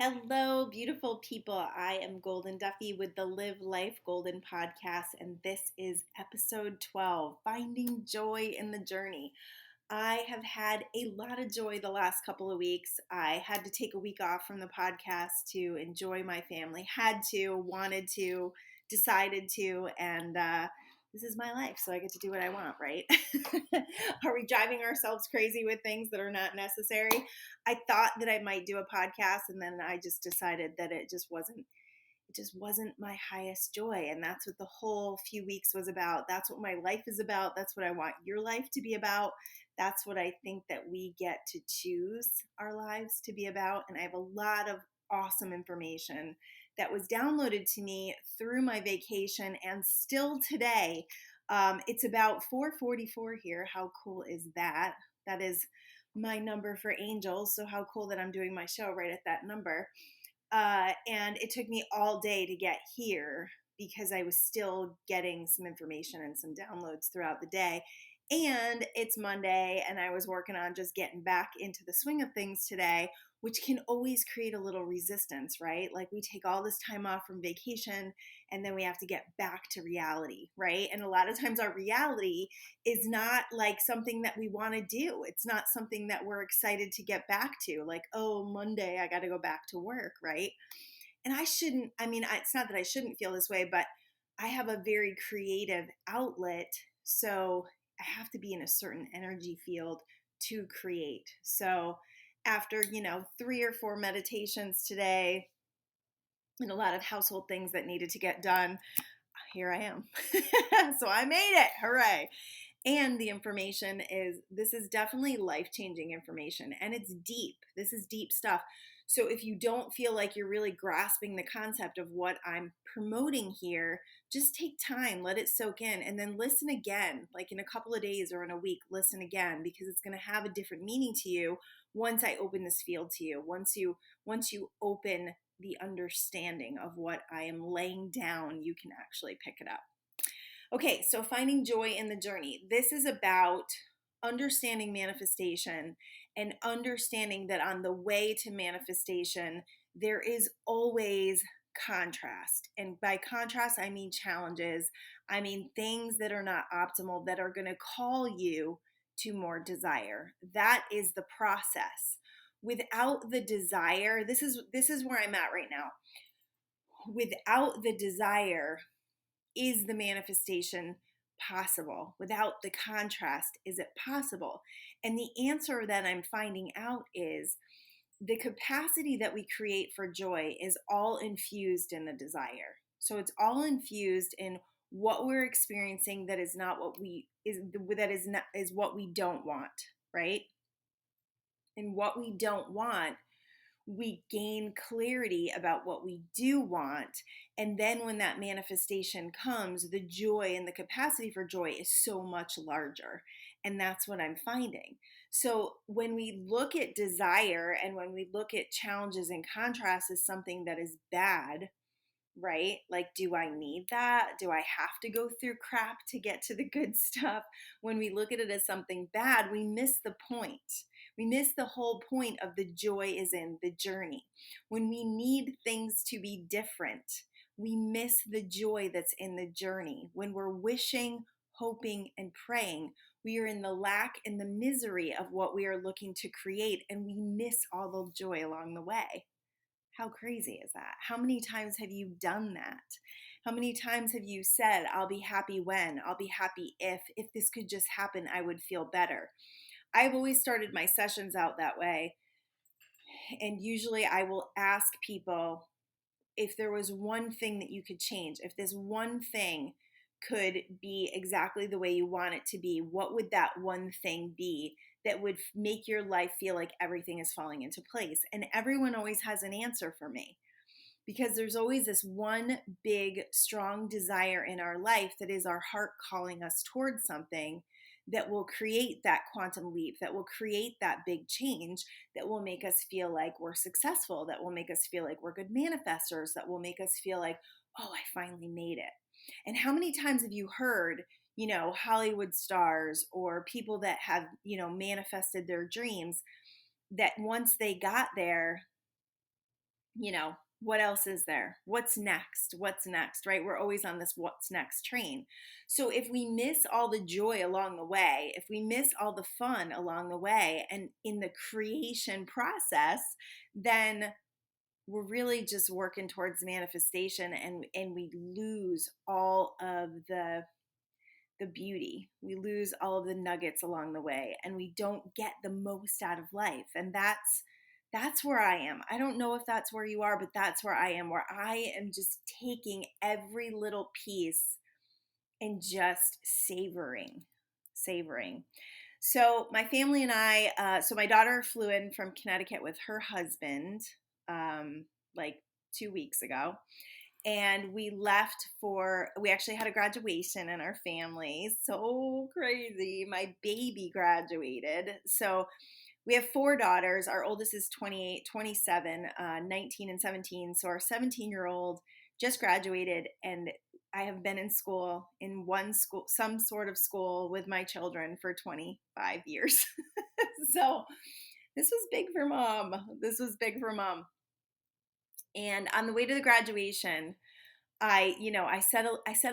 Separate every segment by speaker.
Speaker 1: Hello, beautiful people. I am Goldyn Duffy with the Live Life Goldyn podcast, and this is episode 12, Finding Joy in the Journey. I have had a lot of joy the last couple of weeks. I had to take a week off from the podcast to enjoy my family. Had to, wanted to, decided to, and this is my life, so I get to do what I want, right? Are we driving ourselves crazy with things that are not necessary? I thought that I might do a podcast, and then I just decided that it just wasn't my highest joy. And that's what the whole few weeks was about. That's what my life is about. That's what I want your life to be about. That's what I think that we get to choose our lives to be about. And I have a lot of awesome information that was downloaded to me through my vacation and still today. It's about 4:44 here. How cool is that? That is my number for angels. So how cool that I'm doing my show right at that number. And it took me all day to get here because I was still getting some information and some downloads throughout the day. And it's Monday, and I was working on just getting back into the swing of things today, which can always create a little resistance, right? Like we take all this time off from vacation, and then we have to get back to reality, right? And a lot of times our reality is not like something that we want to do. It's not something that we're excited to get back to. Like, oh, Monday, I got to go back to work, right? And it's not that I shouldn't feel this way, but I have a very creative outlet. So I have to be in a certain energy field to create. So after, 3 or 4 meditations today and a lot of household things that needed to get done, here I am. So I made it. Hooray. And the information this is definitely life-changing information, and it's deep. This is deep stuff. So if you don't feel like you're really grasping the concept of what I'm promoting here, just take time, let it soak in, and then listen again, like in a couple of days or in a week, listen again, because it's going to have a different meaning to you once I open this field to you. Once you open the understanding of what I am laying down, you can actually pick it up. Okay, so finding joy in the journey. This is about understanding manifestation and understanding that on the way to manifestation, there is always contrast. And by contrast, I mean challenges. I mean things that are not optimal that are going to call you to more desire. That is the process. Without the desire, this is where I'm at right now. Without the desire, is the manifestation possible? Without the contrast, is it possible? And the answer that I'm finding out is the capacity that we create for joy is all infused in the desire. So it's all infused in what we're experiencing that is not what we is what we don't want, right? And what we don't want, we gain clarity about what we do want. And then when that manifestation comes, the joy and the capacity for joy is so much larger. And that's what I'm finding. So when we look at desire and when we look at challenges and contrast as something that is bad, right? Like, do I need that? Do I have to go through crap to get to the good stuff? When we look at it as something bad, we miss the point. We miss the whole point of the joy is in the journey. When we need things to be different, we miss the joy that's in the journey. When we're wishing, hoping, and praying, we are in the lack and the misery of what we are looking to create, and we miss all the joy along the way. How crazy is that? How many times have you done that? How many times have you said, I'll be happy when, I'll be happy if this could just happen, I would feel better. I've always started my sessions out that way. And usually I will ask people if there was one thing that you could change, if this one thing could be exactly the way you want it to be, what would that one thing be that would make your life feel like everything is falling into place? And everyone always has an answer for me, because there's always this one big, strong desire in our life that is our heart calling us towards something that will create that quantum leap, that will create that big change, that will make us feel like we're successful, that will make us feel like we're good manifestors, that will make us feel like, oh, I finally made it. And how many times have you heard, Hollywood stars or people that have, manifested their dreams, that once they got there, you know, what else is there? What's next? What's next, right? We're always on this what's next train. So if we miss all the joy along the way, if we miss all the fun along the way and in the creation process, then we're really just working towards manifestation, and we lose all of the beauty. We lose all of the nuggets along the way, and we don't get the most out of life. And that's where I am. I don't know if that's where you are, but that's where I am, where I am just taking every little piece and just savoring. So my family and I, so my daughter flew in from Connecticut with her husband, like 2 weeks ago, and we actually had a graduation in our family. So crazy. My baby graduated. So we have four daughters. Our oldest is 28, 27, 19, and 17. So our 17-year-old just graduated, and I have been in school, in one school, some sort of school with my children for 25 years. So this was big for mom. This was big for mom. And on the way to the graduation, I set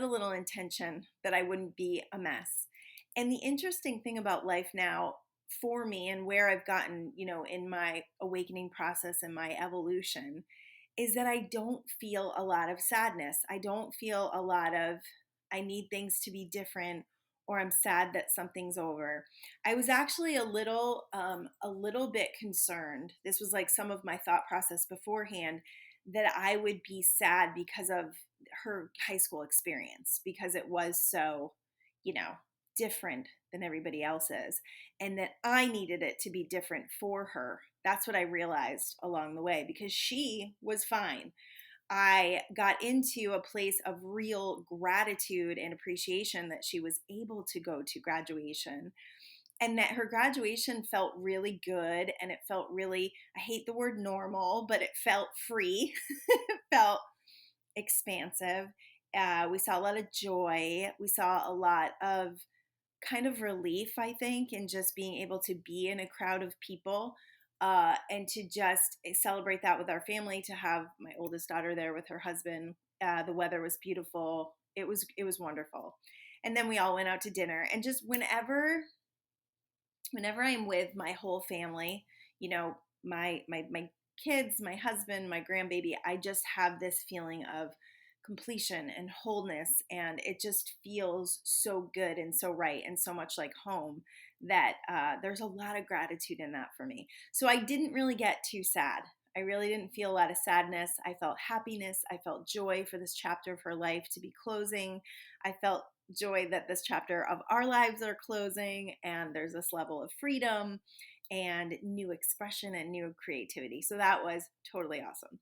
Speaker 1: a little intention that I wouldn't be a mess. And the interesting thing about life now for me, and where I've gotten, in my awakening process and my evolution, is that I don't feel a lot of sadness. I don't feel a lot of, I need things to be different, or I'm sad that something's over. I was actually a little bit concerned. This was like some of my thought process beforehand, that I would be sad because of her high school experience, because it was so, you know, different than everybody else's, and that I needed it to be different for her. That's what I realized along the way, because she was fine. I got into a place of real gratitude and appreciation that she was able to go to graduation, and that her graduation felt really good, and it felt really, I hate the word normal, but it felt free. It felt expansive. We saw a lot of joy. We saw a lot of kind of relief, I think, in just being able to be in a crowd of people, and to just celebrate that with our family, to have my oldest daughter there with her husband. The weather was beautiful. It was wonderful. And then we all went out to dinner, and just whenever I'm with my whole family, my kids, my husband, my grandbaby, I just have this feeling of completion and wholeness, and it just feels so good and so right and so much like home, that there's a lot of gratitude in that for me. So I didn't really get too sad. I really didn't feel a lot of sadness. I felt happiness. I felt joy for this chapter of her life to be closing. I felt joy that this chapter of our lives are closing, and there's this level of freedom and new expression and new creativity. So that was totally awesome.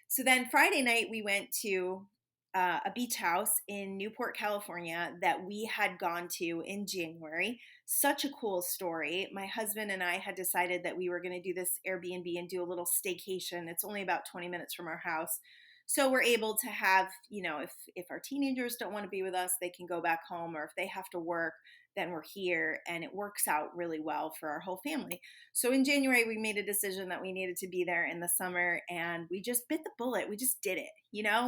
Speaker 1: So then Friday night, we went to a beach house in Newport, California, that we had gone to in January. Such a cool story. My husband and I had decided that we were going to do this Airbnb and do a little staycation. It's only about 20 minutes from our house. So we're able to have, if our teenagers don't want to be with us, they can go back home, or if they have to work, then we're here, and it works out really well for our whole family. So in January, we made a decision that we needed to be there in the summer, and we just bit the bullet. We just did it.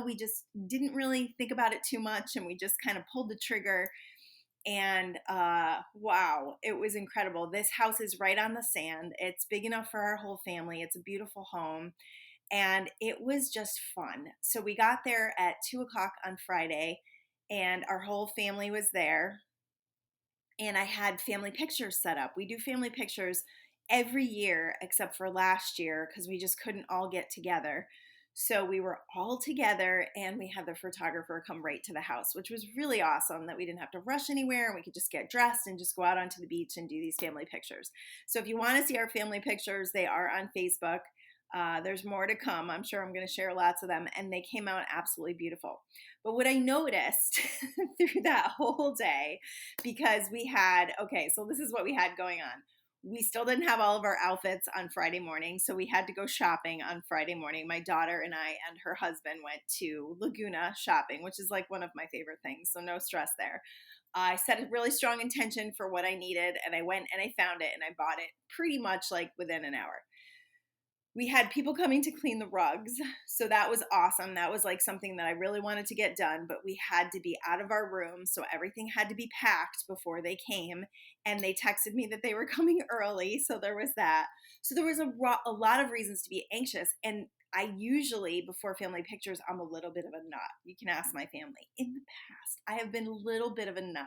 Speaker 1: We just didn't really think about it too much, and we just kind of pulled the trigger. And wow, it was incredible. This house is right on the sand. It's big enough for our whole family. It's a beautiful home. And it was just fun. So we got there at 2:00 on Friday, and our whole family was there. And I had family pictures set up. We do family pictures every year except for last year, because we just couldn't all get together. So we were all together, and we had the photographer come right to the house, which was really awesome, that we didn't have to rush anywhere, and we could just get dressed and just go out onto the beach and do these family pictures. So if you want to see our family pictures, they are on Facebook. There's more to come. I'm sure I'm going to share lots of them, and they came out absolutely beautiful. But what I noticed through that whole day, because so this is what we had going on. We still didn't have all of our outfits on Friday morning, so we had to go shopping on Friday morning. My daughter and I and her husband went to Laguna shopping, which is like one of my favorite things, so no stress there. I set a really strong intention for what I needed, and I went and I found it, and I bought it pretty much like within an hour. we had people coming to clean the rugs. So that was awesome. That was like something that I really wanted to get done, but we had to be out of our room. So everything had to be packed before they came. And they texted me that they were coming early. So there was that. So there was a lot of reasons to be anxious. And I usually, before family pictures, I'm a little bit of a nut. You can ask my family. In the past, I have been a little bit of a nut.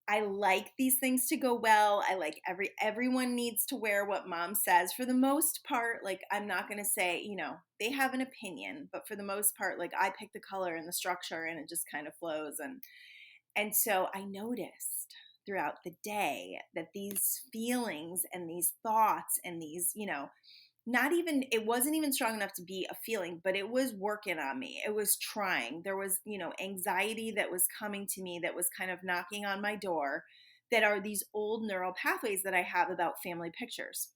Speaker 1: I like these things to go well. I like everyone needs to wear what mom says for the most part. Like, I'm not going to say, they have an opinion, but for the most part, like, I pick the color and the structure and it just kind of flows. And so I noticed throughout the day that these feelings and these thoughts and these, it wasn't even strong enough to be a feeling, but it was working on me. It was trying. There was, anxiety that was coming to me that was kind of knocking on my door, that are these old neural pathways that I have about family pictures.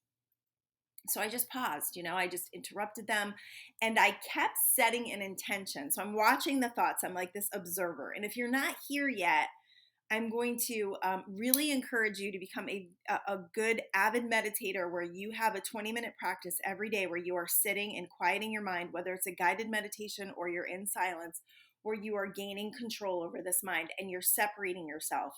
Speaker 1: So I just paused, I just interrupted them, and I kept setting an intention. So I'm watching the thoughts. I'm like this observer. And if you're not here yet, I'm going to really encourage you to become a good avid meditator, where you have a 20-minute practice every day where you are sitting and quieting your mind, whether it's a guided meditation or you're in silence, where you are gaining control over this mind and you're separating yourself.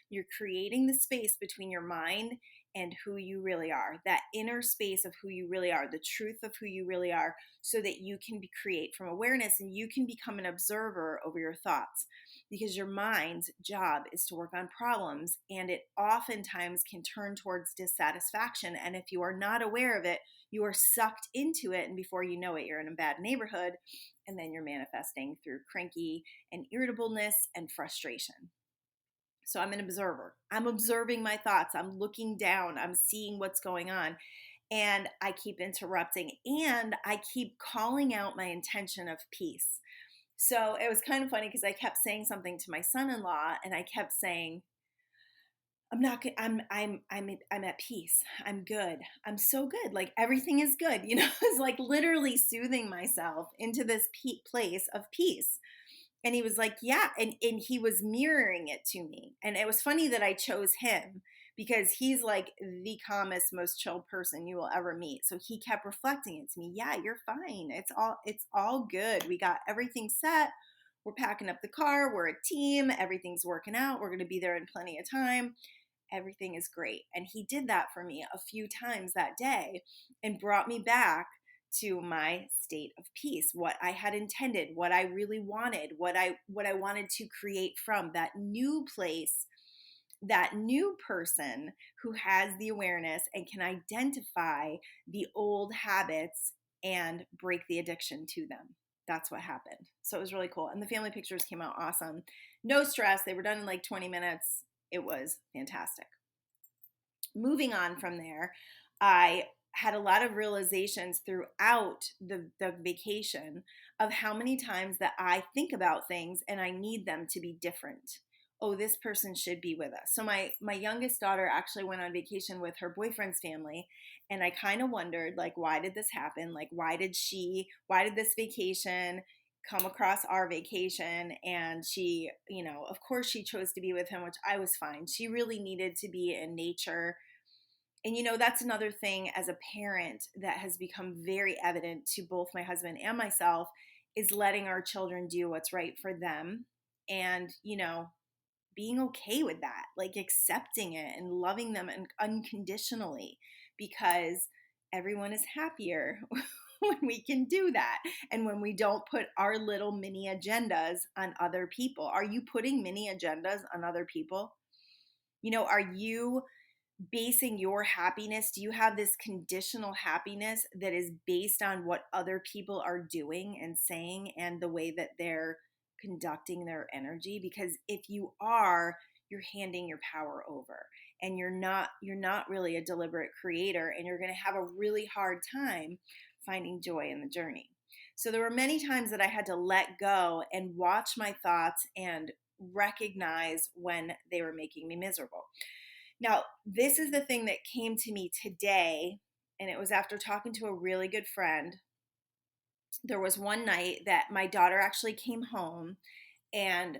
Speaker 1: You're creating the space between your mind and who you really are, that inner space of who you really are, the truth of who you really are, so that you can create from awareness and you can become an observer over your thoughts. Because your mind's job is to work on problems, and it oftentimes can turn towards dissatisfaction. And if you are not aware of it, you are sucked into it, and before you know it, you're in a bad neighborhood, and then you're manifesting through cranky and irritableness and frustration. So I'm an observer. I'm observing my thoughts. I'm looking down. I'm seeing what's going on. And I keep interrupting, and I keep calling out my intention of peace. So it was kind of funny because I kept saying something to my son-in-law, and I kept saying, I'm at peace. I'm good. I'm so good. Like, everything is good. It's like literally soothing myself into this place of peace. And he was like, yeah. And he was mirroring it to me. And it was funny that I chose him, because he's like the calmest, most chilled person you will ever meet. So he kept reflecting it to me. Yeah, you're fine. It's all good. We got everything set. We're packing up the car. We're a team. Everything's working out. We're going to be there in plenty of time. Everything is great. And he did that for me a few times that day and brought me back to my state of peace, what I had intended, what I really wanted, what I wanted to create from that new place, that new person who has the awareness and can identify the old habits and break the addiction to them. That's what happened. So it was really cool. And the family pictures came out awesome. No stress. They were done in like 20 minutes. It was fantastic. Moving on from there, I had a lot of realizations throughout the vacation of how many times that I think about things and I need them to be different. Oh, this person should be with us. So my youngest daughter actually went on vacation with her boyfriend's family, and I kind of wondered, like, why did this happen? Like, why did this vacation come across our vacation? And she, of course she chose to be with him, which I was fine. She really needed to be in nature. And that's another thing as a parent that has become very evident to both my husband and myself, is letting our children do what's right for them, and being okay with that, like accepting it and loving them unconditionally, because everyone is happier when we can do that, and when we don't put our little mini agendas on other people. Are you putting mini agendas on other people? Are you basing your happiness? Do you have this conditional happiness that is based on what other people are doing and saying, and the way that they're conducting their energy? Because if you are, you're handing your power over, and you're not really a deliberate creator, and you're going to have a really hard time finding joy in the journey. So there were many times that I had to let go and watch my thoughts and recognize when they were making me miserable. Now, this is the thing that came to me today, and it was after talking to a really good friend. There was one night that my daughter actually came home, and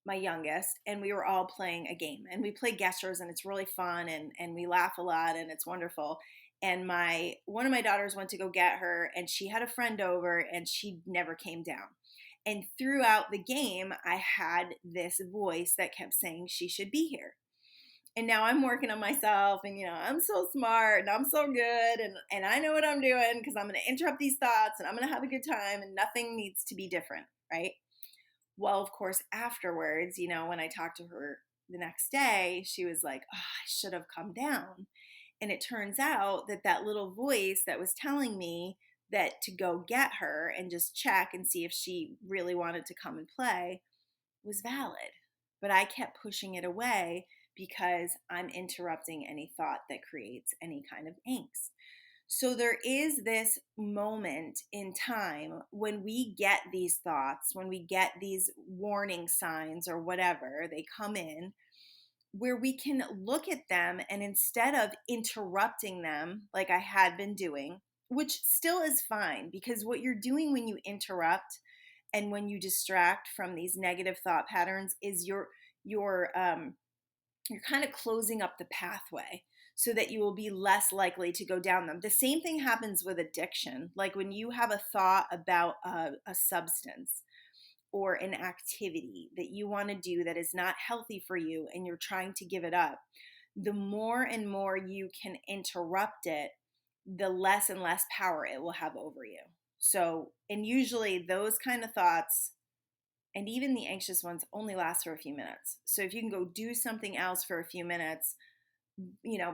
Speaker 1: my youngest, and we were all playing a game. And we play gestures, and it's really fun, and we laugh a lot, and it's wonderful. and one of my daughters went to go get her, and she had a friend over, and she never came down. And throughout the game, I had this voice that kept saying she should be here. And now I'm working on myself, and I'm so smart and I'm so good, and I know what I'm doing, because I'm going to interrupt these thoughts and I'm going to have a good time, and nothing needs to be different, right? Well, of course, afterwards, when I talked to her the next day, she was like, oh, I should have come down. And it turns out that little voice that was telling me that to go get her and just check and see if she really wanted to come and play was valid. But I kept pushing it away because I'm interrupting any thought that creates any kind of angst. So there is this moment in time when we get these thoughts, when we get these warning signs or whatever, they come in, where we can look at them, and instead of interrupting them like I had been doing, which still is fine, because what you're doing when you interrupt and when you distract from these negative thought patterns is you're kind of closing up the pathway so that you will be less likely to go down them. The same thing happens with addiction. Like when you have a thought about a substance or an activity that you want to do that is not healthy for you and you're trying to give it up, the more and more you can interrupt it, the less and less power it will have over you. So, and usually those kind of thoughts, and even the anxious ones, only last for a few minutes. So if you can go do something else for a few minutes,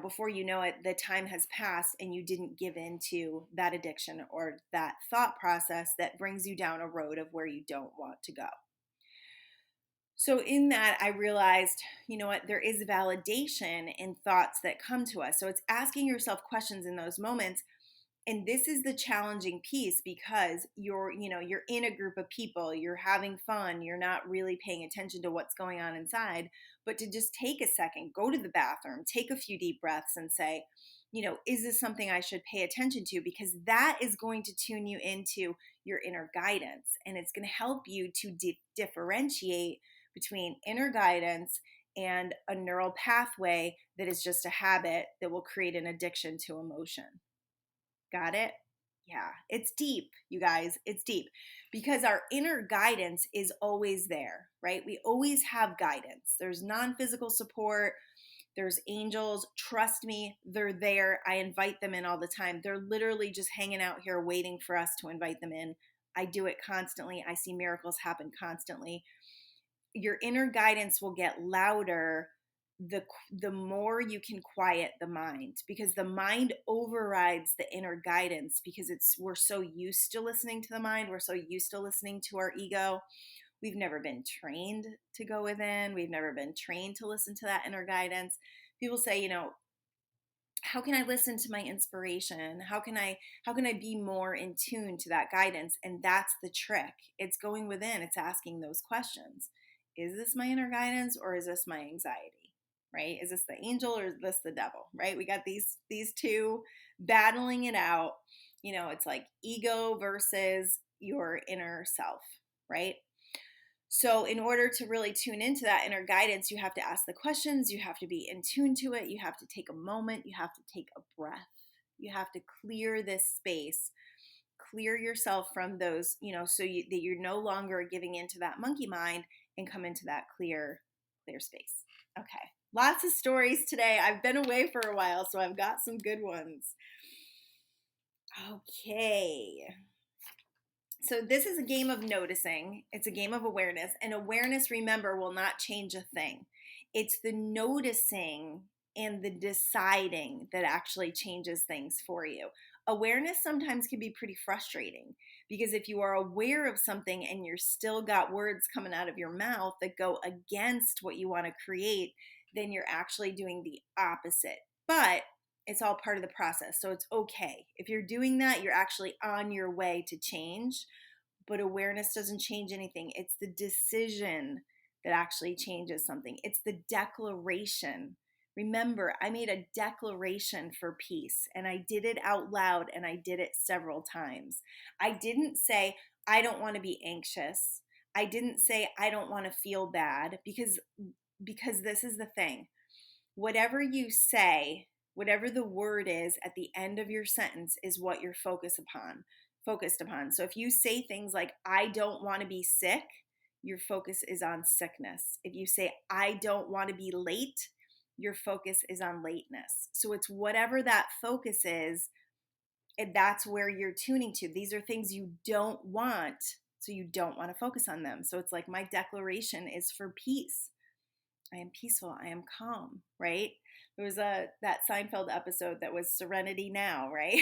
Speaker 1: before you know it, the time has passed and you didn't give in to that addiction or that thought process that brings you down a road of where you don't want to go. So in that, I realized, there is validation in thoughts that come to us. So it's asking yourself questions in those moments. And this is the challenging piece, because you're in a group of people, you're having fun, you're not really paying attention to what's going on inside, but to just take a second, go to the bathroom, take a few deep breaths and say, is this something I should pay attention to? Because that is going to tune you into your inner guidance, and it's going to help you to differentiate between inner guidance and a neural pathway that is just a habit that will create an addiction to emotion. Got it? Yeah, it's deep, you guys. It's deep, because our inner guidance is always there, right? We always have guidance. There's non-physical support. There's angels. Trust me, they're there. I invite them in all the time. They're literally just hanging out here waiting for us to invite them in. I do it constantly. I see miracles happen constantly. Your inner guidance will get louder the more you can quiet the mind, because the mind overrides the inner guidance, because we're so used to listening to the mind. We're so used to listening to our ego. We've never been trained to go within. We've never been trained to listen to that inner guidance. People say, how can I listen to my inspiration? How can I be more in tune to that guidance? And that's the trick. It's going within. It's asking those questions. Is this my inner guidance, or is this my anxiety? Right? Is this the angel, or is this the devil? Right? We got these two battling it out. It's like ego versus your inner self, right? So in order to really tune into that inner guidance, you have to ask the questions, you have to be in tune to it, you have to take a moment, you have to take a breath. You have to clear this space, clear yourself from those, so that you're no longer giving into that monkey mind and come into that clear space. Okay. Lots of stories today. I've been away for a while, so I've got some good ones. Okay. So this is a game of noticing. It's a game of awareness. And awareness, remember, will not change a thing. It's the noticing and the deciding that actually changes things for you. Awareness sometimes can be pretty frustrating, because if you are aware of something and you're still got words coming out of your mouth that go against what you want to create, then you're actually doing the opposite. But it's all part of the process, so it's okay. If you're doing that, you're actually on your way to change, but awareness doesn't change anything. It's the decision that actually changes something. It's the declaration. Remember, I made a declaration for peace, and I did it out loud, and I did it several times. I didn't say, I don't want to be anxious. I didn't say, I don't want to feel bad, because this is the thing. Whatever you say Whatever the word is at the end of your sentence is what you're focused upon. So if you say things like, I don't want to be sick, your focus is on sickness. If you say, I don't want to be late, your focus is on lateness. So it's whatever that focus is, and that's where you're tuning to. These are things you don't want, so you don't want to focus on them. So it's like my declaration is for peace. I am peaceful. I am calm, right? There was that Seinfeld episode that was Serenity Now, right?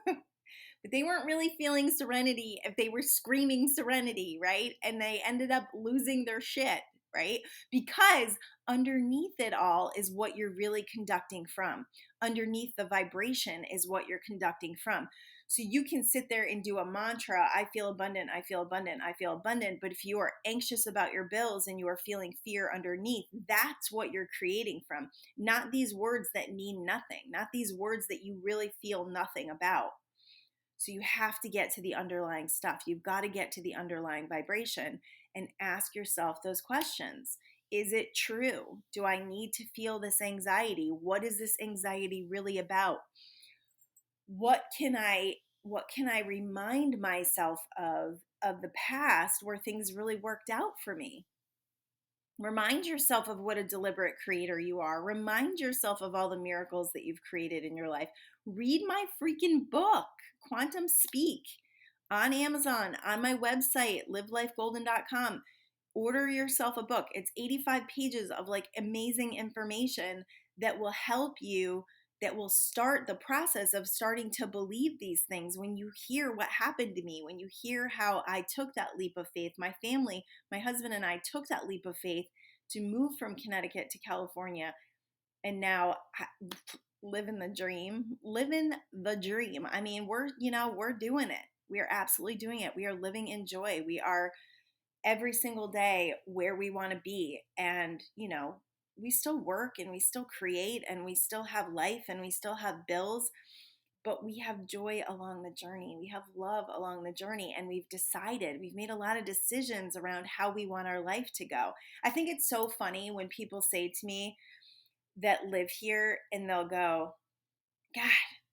Speaker 1: But they weren't really feeling serenity if they were screaming serenity, right? And they ended up losing their shit, right? Because underneath it all is what you're really conducting from. Underneath the vibration is what you're conducting from. So you can sit there and do a mantra, I feel abundant, I feel abundant, I feel abundant. But if you are anxious about your bills and you are feeling fear underneath, that's what you're creating from. Not these words that mean nothing, not these words that you really feel nothing about. So you have to get to the underlying stuff. You've got to get to the underlying vibration and ask yourself those questions. Is it true? Do I need to feel this anxiety? What is this anxiety really about? What can I remind myself of the past where things really worked out for me? Remind yourself of what a deliberate creator you are. Remind yourself of all the miracles that you've created in your life. Read my freaking book, Quantum Speak, on Amazon, on my website, livelifegolden.com. Order yourself a book. It's 85 pages of like amazing information that will help you, that will start the process of starting to believe these things. When you hear what happened to me, when you hear how I took that leap of faith, my family, my husband and I took that leap of faith to move from Connecticut to California, and now living the dream. I mean, we're doing it. We are absolutely doing it. We are living in joy. We are every single day where we want to be. And, we still work and we still create and we still have life and we still have bills, but we have joy along the journey. We have love along the journey, and we've made a lot of decisions around how we want our life to go. I think it's so funny when people say to me that live here and they'll go, God,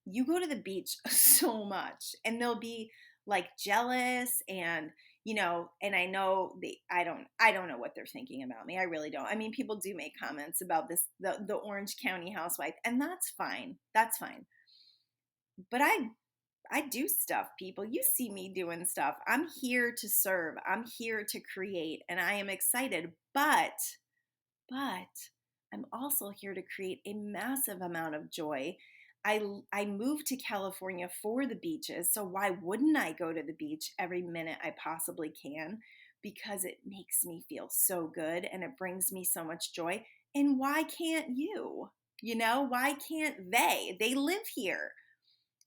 Speaker 1: you go to the beach so much, and they'll be like jealous and and I know I don't know what they're thinking about me. I really don't. I mean, people do make comments about the Orange County housewife, and that's fine. That's fine. But I do stuff, people. You see me doing stuff. I'm here to serve. I'm here to create, and I am excited. But I'm also here to create a massive amount of joy. I moved to California for the beaches, so why wouldn't I go to the beach every minute I possibly can? Because it makes me feel so good and it brings me so much joy. And why can't you? Why can't they? They live here.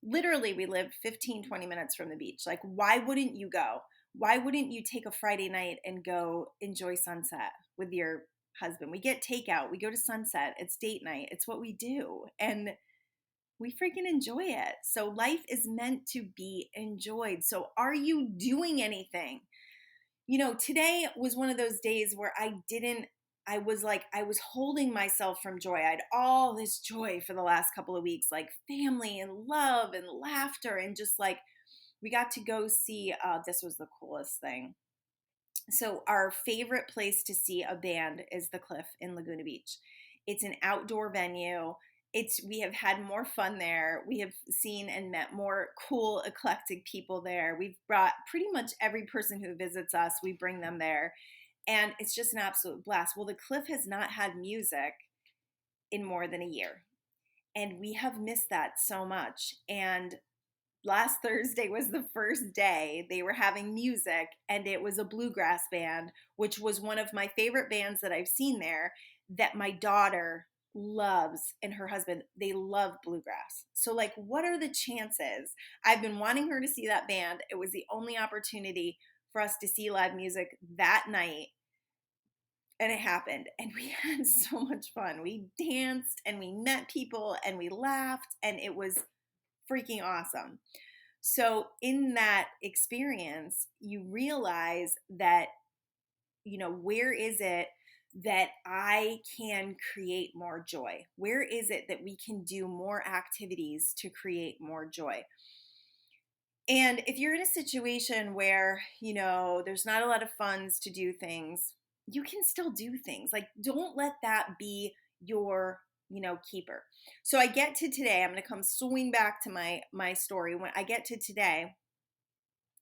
Speaker 1: Literally, we live 15-20 minutes from the beach. Like, why wouldn't you go? Why wouldn't you take a Friday night and go enjoy sunset with your husband? We get takeout. We go to Sunset. It's date night. It's what we do. And we freaking enjoy it. So life is meant to be enjoyed. So are you doing anything? Today was one of those days where I was holding myself from joy. I had all this joy for the last couple of weeks, like family and love and laughter, and just like we got to go see, this was the coolest thing. So our favorite place to see a band is the Cliff in Laguna Beach. It's an outdoor venue. We have had more fun there. We have seen and met more cool, eclectic people there. We've brought pretty much every person who visits us, we bring them there. And it's just an absolute blast. Well, the Cliff has not had music in more than a year. And we have missed that so much. And last Thursday was the first day they were having music, and it was a bluegrass band, which was one of my favorite bands that I've seen there, that my daughter loves, and her husband, they love bluegrass. So like, what are the chances? I've been wanting her to see that band. It was the only opportunity for us to see live music that night. And it happened, and we had so much fun. We danced and we met people and we laughed, and it was freaking awesome. So in that experience, you realize that, where is it that I can create more joy? Where is it that we can do more activities to create more joy? And if you're in a situation where, there's not a lot of funds to do things, you can still do things. Like, don't let that be your, keeper. So I get to today, I'm going to come swing back to my story. When I get to today,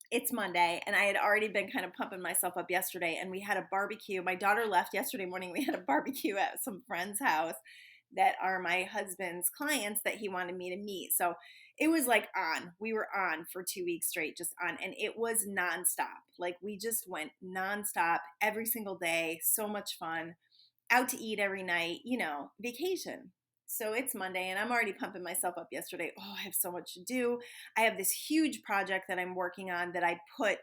Speaker 1: it's Monday, and I had already been kind of pumping myself up yesterday, and we had a barbecue. My daughter left yesterday morning. We had a barbecue at some friend's house that are my husband's clients that he wanted me to meet. So it was like on. We were on for 2 weeks straight, just on. And it was nonstop. Like, we just went nonstop every single day. So much fun. Out to eat every night, vacation. So it's Monday, and I'm already pumping myself up yesterday. Oh, I have so much to do. I have this huge project that I'm working on that I put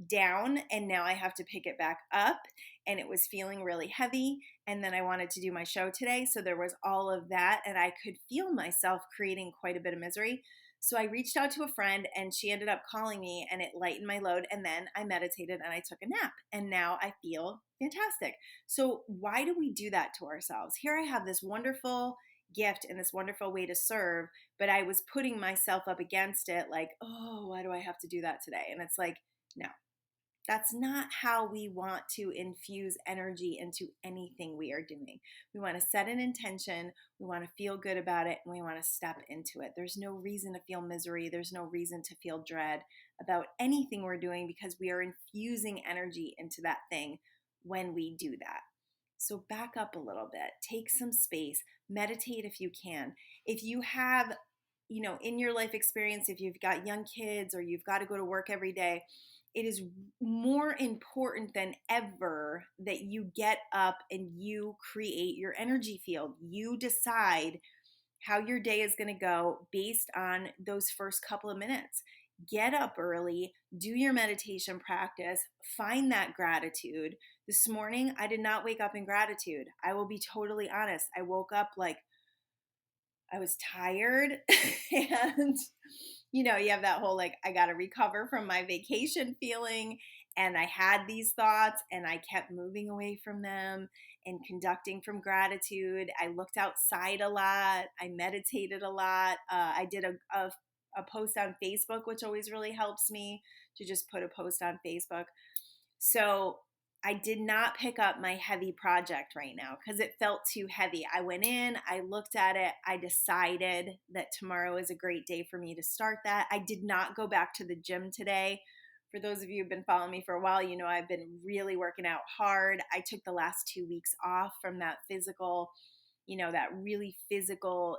Speaker 1: down, and now I have to pick it back up, and it was feeling really heavy. And then I wanted to do my show today, so there was all of that, and I could feel myself creating quite a bit of misery. So I reached out to a friend, and she ended up calling me, and it lightened my load. And then I meditated and I took a nap, and now I feel fantastic. So why do we do that to ourselves? Here I have this wonderful gift and this wonderful way to serve, but I was putting myself up against it, like, oh, why do I have to do that today? And it's like, no, that's not how we want to infuse energy into anything we are doing. We want to set an intention, we want to feel good about it, and we want to step into it. There's no reason to feel misery, there's no reason to feel dread about anything we're doing, because we are infusing energy into that thing when we do that. So back up a little bit, take some space, meditate if you can. If you have, in your life experience, if you've got young kids or you've got to go to work every day, it is more important than ever that you get up and you create your energy field. You decide how your day is going to go based on those first couple of minutes. Get up early, do your meditation practice, find that gratitude. This morning, I did not wake up in gratitude. I will be totally honest. I woke up like I was tired and you have that whole like, I got to recover from my vacation feeling. And I had these thoughts and I kept moving away from them and conducting from gratitude. I looked outside a lot. I meditated a lot. I did a post on Facebook, which always really helps me to just put a post on Facebook. So I did not pick up my heavy project right now because it felt too heavy. I went in, I looked at it, I decided that tomorrow is a great day for me to start that. I did not go back to the gym today. For those of you who've been following me for a while, I've been really working out hard. I took the last 2 weeks off from that physical, that really physical,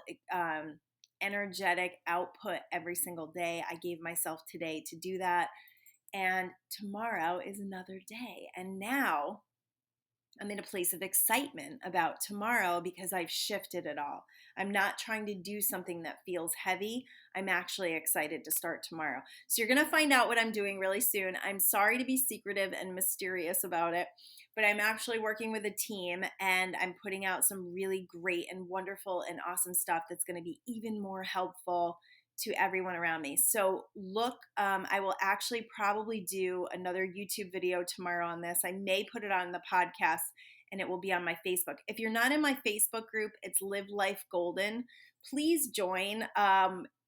Speaker 1: energetic output every single day. I gave myself today to do that. And tomorrow is another day. And now I'm in a place of excitement about tomorrow because I've shifted it all. I'm not trying to do something that feels heavy. I'm actually excited to start tomorrow. So you're going to find out what I'm doing really soon. I'm sorry to be secretive and mysterious about it, but I'm actually working with a team and I'm putting out some really great and wonderful and awesome stuff that's going to be even more helpful to everyone around me. So look, I will actually probably do another YouTube video tomorrow on this. I may put it on the podcast and it will be on my Facebook. If you're not in my Facebook group, it's Live Life Goldyn. Please join.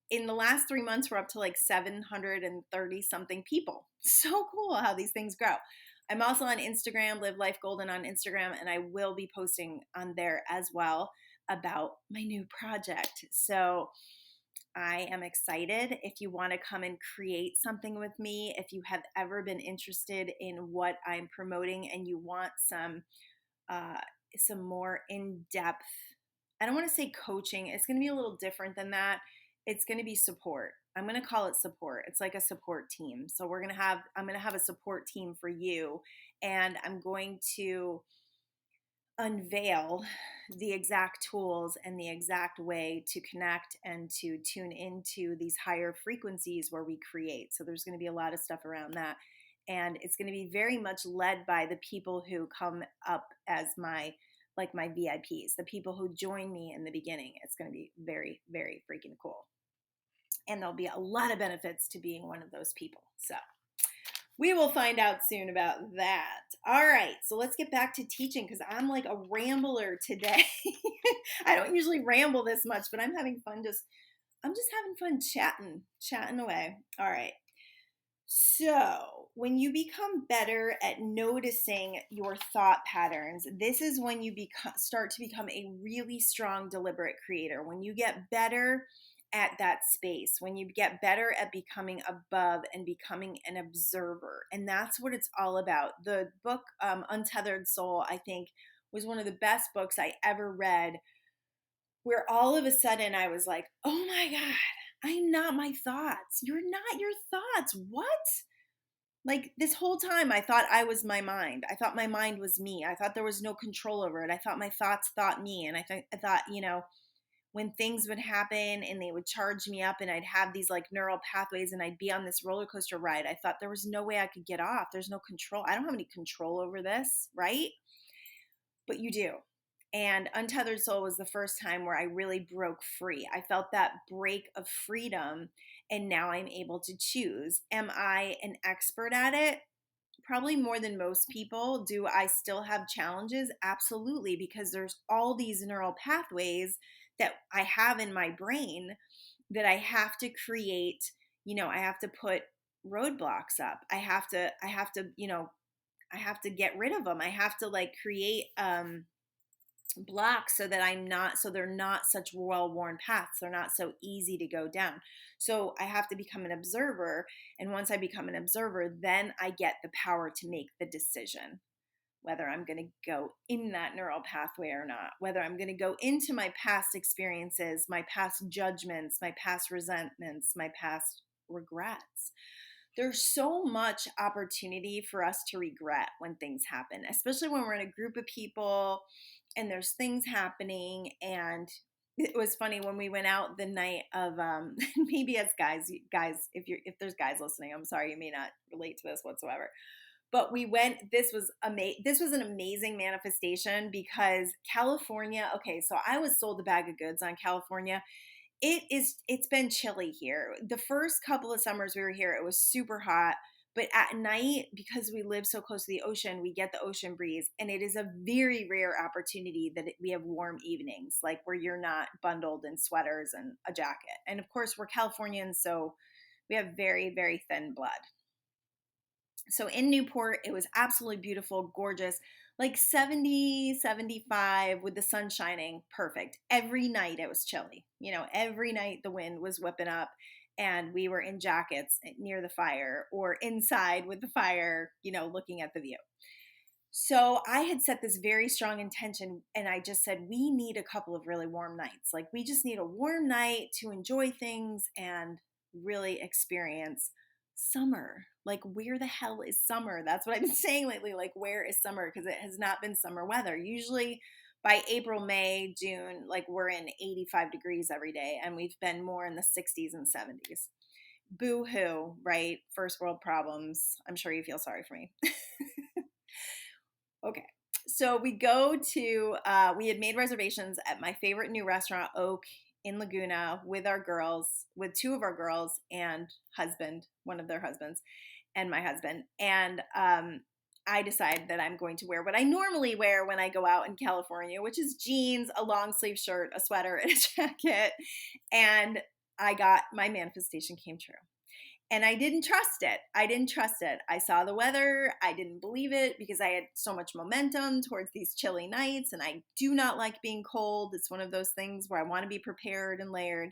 Speaker 1: In the last 3 months, we're up to like 730 something people. So cool how these things grow. I'm also on Instagram, Live Life Goldyn on Instagram, and I will be posting on there as well about my new project. So I am excited. If you want to come and create something with me, if you have ever been interested in what I'm promoting and you want some more in-depth, I don't want to say coaching. It's going to be a little different than that. It's going to be support. I'm going to call it support. It's like a support team. So I'm going to have a support team for you, and I'm going to unveil the exact tools and the exact way to connect and to tune into these higher frequencies where we create. So there's going to be a lot of stuff around that. And it's going to be very much led by the people who come up as my VIPs, the people who join me in the beginning. It's going to be very, very freaking cool. And there'll be a lot of benefits to being one of those people. So We will find out soon about that. All right, so let's get back to teaching because I'm like a rambler today. I don't usually ramble this much, but I'm having fun I'm just having fun chatting away. All right. So, when you become better at noticing your thought patterns, this is when you start to become a really strong, deliberate creator. When you get better at that space, when you get better at becoming above and becoming an observer. And that's what it's all about. The book, Untethered Soul, I think, was one of the best books I ever read, where all of a sudden I was like, oh my God, I'm not my thoughts. You're not your thoughts. What? Like this whole time, I thought I was my mind. I thought my mind was me. I thought there was no control over it. I thought my thoughts thought me. And I thought, when things would happen and they would charge me up and I'd have these like neural pathways and I'd be on this roller coaster ride, I thought there was no way I could get off. There's no control. I don't have any control over this, right? But you do. And Untethered Soul was the first time where I really broke free. I felt that break of freedom, and now I'm able to choose. Am I an expert at it? Probably more than most people. Do I still have challenges? Absolutely, because there's all these neural pathways that I have in my brain that I have to create. I have to put roadblocks up. I have to, I have to get rid of them. I have to like create blocks so that they're not such well-worn paths. They're not so easy to go down. So I have to become an observer. And once I become an observer, then I get the power to make the decision whether I'm going to go in that neural pathway or not, whether I'm going to go into my past experiences, my past judgments, my past resentments, my past regrets. There's so much opportunity for us to regret when things happen, especially when we're in a group of people and there's things happening. And it was funny when we went out the night of maybe as guys, if there's guys listening, I'm sorry, you may not relate to this whatsoever. But we went, this was an amazing manifestation because California, okay, so I was sold a bag of goods on California. It's been chilly here. The first couple of summers we were here, it was super hot. But at night, because we live so close to the ocean, we get the ocean breeze. And it is a very rare opportunity that we have warm evenings, like where you're not bundled in sweaters and a jacket. And of course, we're Californians, so we have very, very thin blood. So in Newport, it was absolutely beautiful, gorgeous, like 70, 75 with the sun shining, perfect. Every night it was chilly. Every night the wind was whipping up and we were in jackets near the fire or inside with the fire, looking at the view. So I had set this very strong intention and I just said, we need a couple of really warm nights. Like we just need a warm night to enjoy things and really experience summer. Like where the hell is summer? That's what I've been saying lately. Like where is summer? Because it has not been summer weather. Usually by April, May, June, like we're in 85 degrees every day and we've been more in the 60s and 70s. Boo hoo, right? First world problems. I'm sure you feel sorry for me. Okay. So we we had made reservations at my favorite new restaurant, Oak in Laguna, with two of our girls and one of their husbands, and my husband. And I decided that I'm going to wear what I normally wear when I go out in California, which is jeans, a long sleeve shirt, a sweater, and a jacket. And my manifestation came true. And I didn't trust it. I saw the weather. I didn't believe it because I had so much momentum towards these chilly nights. And I do not like being cold. It's one of those things where I want to be prepared and layered.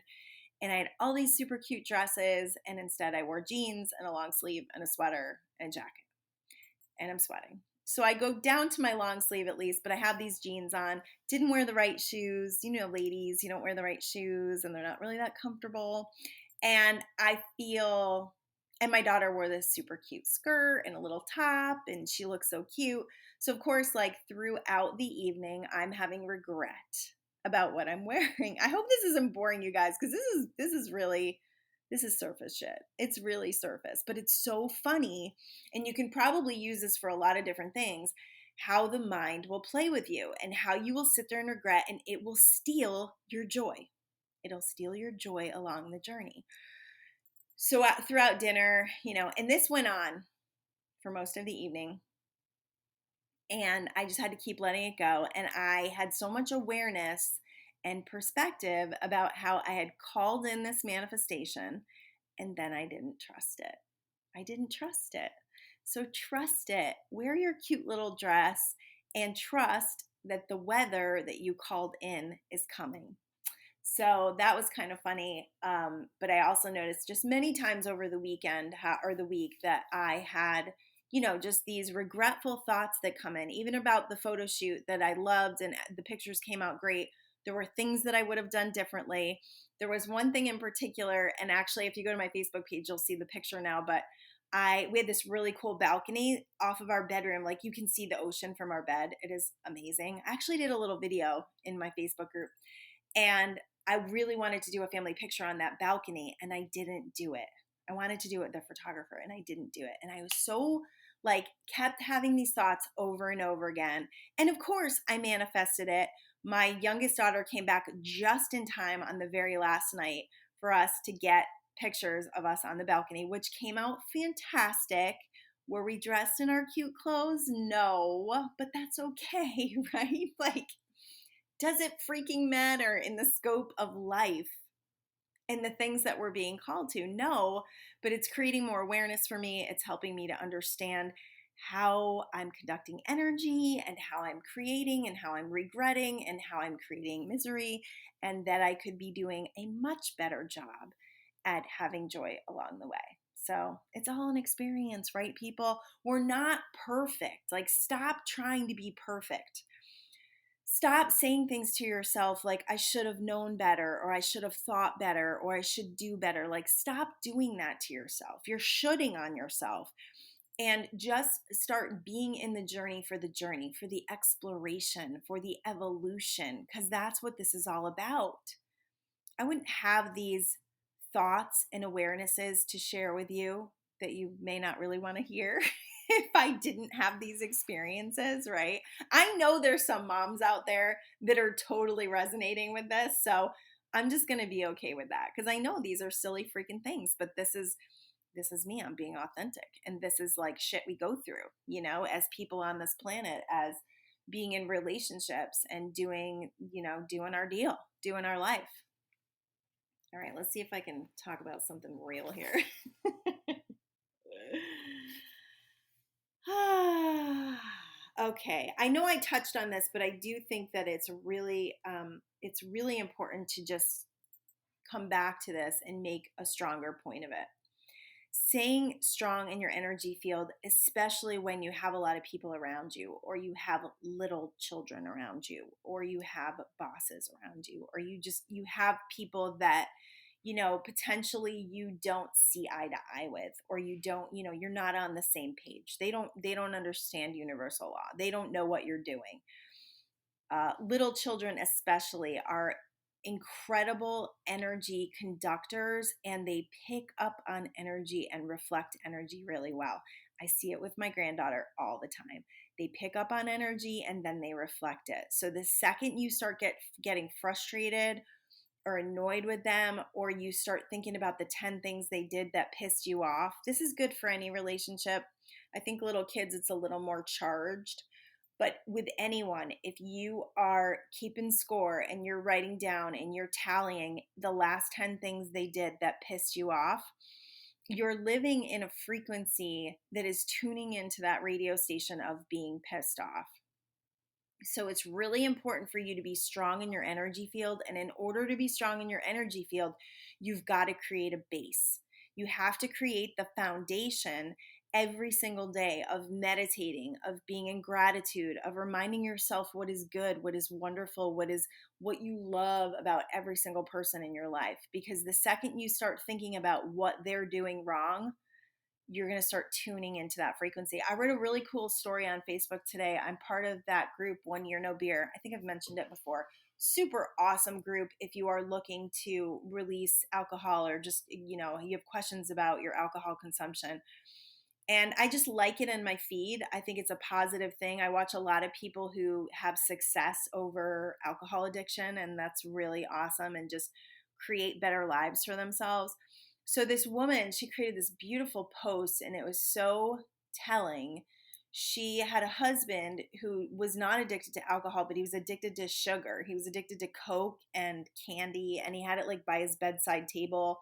Speaker 1: And I had all these super cute dresses. And instead I wore jeans and a long sleeve and a sweater and a jacket. And I'm sweating. So I go down to my long sleeve at least, but I have these jeans on. Didn't wear the right shoes. Ladies, you don't wear the right shoes and they're not really that comfortable. And and my daughter wore this super cute skirt and a little top and she looks so cute. So of course, like throughout the evening, I'm having regret about what I'm wearing. I hope this isn't boring you guys because this is surface shit. It's really surface, but it's so funny. And you can probably use this for a lot of different things, how the mind will play with you and how you will sit there and regret and it will steal your joy. It'll steal your joy along the journey. So throughout dinner, and this went on for most of the evening. And I just had to keep letting it go. And I had so much awareness and perspective about how I had called in this manifestation, and then I didn't trust it. I didn't trust it. So trust it. Wear your cute little dress and trust that the weather that you called in is coming. So that was kind of funny. But I also noticed just many times over the weekend or the week that I had, just these regretful thoughts that come in, even about the photo shoot that I loved and the pictures came out great. There were things that I would have done differently. There was one thing in particular, and actually, if you go to my Facebook page, you'll see the picture now, but we had this really cool balcony off of our bedroom. Like you can see the ocean from our bed. It is amazing. I actually did a little video in my Facebook group, and I really wanted to do a family picture on that balcony, and I didn't do it. I wanted to do it with the photographer, and I didn't do it. And I was so kept having these thoughts over and over again. And of course, I manifested it. My youngest daughter came back just in time on the very last night for us to get pictures of us on the balcony, which came out fantastic. Were we dressed in our cute clothes? No, but that's okay, right? Does it freaking matter in the scope of life and the things that we're being called to? No, but it's creating more awareness for me. It's helping me to understand how I'm conducting energy and how I'm creating and how I'm regretting and how I'm creating misery, and that I could be doing a much better job at having joy along the way. So it's all an experience, right, people? We're not perfect. Stop trying to be perfect. Stop saying things to yourself like, I should have known better, or I should have thought better, or I should do better. Stop doing that to yourself. You're shoulding on yourself. And just start being in the journey, for the exploration, for the evolution, because that's what this is all about. I wouldn't have these thoughts and awarenesses to share with you that you may not really want to hear if I didn't have these experiences, right? I know there's some moms out there that are totally resonating with this, so I'm just going to be okay with that, because I know these are silly freaking things, but this is me. I'm being authentic, and this is shit we go through, as people on this planet, as being in relationships and doing our deal, doing our life. All right, let's see if I can talk about something real here. Okay, I know I touched on this, but I do think that it's really important to just come back to this and make a stronger point of it. Staying strong in your energy field, especially when you have a lot of people around you, or you have little children around you, or you have bosses around you, or you have people that potentially you don't see eye to eye with, or you don't, you're not on the same page. They don't understand universal law. They don't know what you're doing. Little children especially are incredible energy conductors, and they pick up on energy and reflect energy really well. I see it with my granddaughter all the time. They pick up on energy and then they reflect it. So the second you start getting frustrated or annoyed with them, or you start thinking about the 10 things they did that pissed you off, this is good for any relationship. I think little kids, it's a little more charged. But with anyone, if you are keeping score and you're writing down and you're tallying the last 10 things they did that pissed you off, you're living in a frequency that is tuning into that radio station of being pissed off. So it's really important for you to be strong in your energy field. And in order to be strong in your energy field, you've got to create a base. You have to create the foundation every single day of meditating, of being in gratitude, of reminding yourself what is good, what is wonderful, what you love about every single person in your life. Because the second you start thinking about what they're doing wrong, you're going to start tuning into that frequency. I read a really cool story on Facebook today. I'm part of that group, 1 Year No Beer. I think I've mentioned it before. Super awesome group if you are looking to release alcohol, or just, you have questions about your alcohol consumption. And I just like it in my feed. I think it's a positive thing. I watch a lot of people who have success over alcohol addiction, and that's really awesome, and just create better lives for themselves. So this woman, she created this beautiful post, and it was so telling. She had a husband who was not addicted to alcohol, but he was addicted to sugar. He was addicted to Coke and candy, and he had it like by his bedside table,